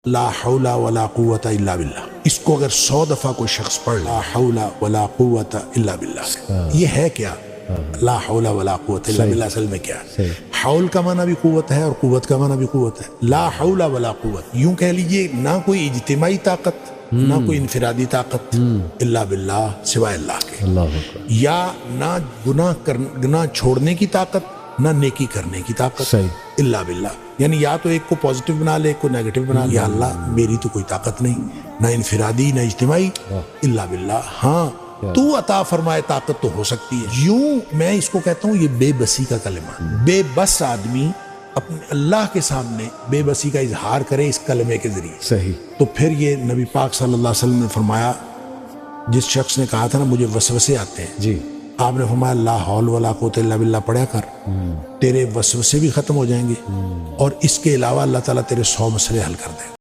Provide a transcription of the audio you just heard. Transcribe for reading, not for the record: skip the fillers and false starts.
ला हौला वला कुव्वता इल्ला बिल्लाह। इसको अगर 100 दफा कोई शख्स पढ़ ला हौला वला कुव्वता इल्ला बिल्लाह, ये है क्या? ला हौला वला कुव्वता इल्ला बिल्लाह असल में क्या है? हौल का माना भी कुव्वत है और कुव्वत का माना भी कुव्वत है। ला हौला वला कुव्वत, यूं कह लीजिए ना कोई इज्तिमाई ताकत ना कोई इनफिरादी ताकत इल्ला बिल्लाह, सिवाय अल्लाह के। या ना गुनाह छोड़ने की ताकत ना नेकी करने की ताकत इल्ला बिल्लाह। यानी या तो एक को पॉजिटिव बना ले, एक को नेगेटिव बना ले। या अल्लाह मेरी तो कोई ताकत नहीं, ना इनफिरादी ना इज्तिमाई, इल्ला बिल्लाह। हाँ तू अता फरमाए ताकत तो हो सकती है। यूं मैं इसको कहता हूँ ये बेबसी का कलमा। बेबस आदमी अपने अल्लाह के सामने बेबसी का इजहार करे इस कलमे के जरिए। सही। तो फिर ये नबी पाक सल्लल्लाहु अलैहि वसल्लम ने फरमाया, जिस शख्स ने कहा था ना मुझे वसवसे आते हैं जी, आपने फरमाया ला हौल वला कुव्वता इल्ला बिल्लाह पढ़ा कर, तेरे वसवसे भी खत्म हो जाएंगे और इसके अलावा अल्लाह ताला तेरे 100 मसले हल कर देगा।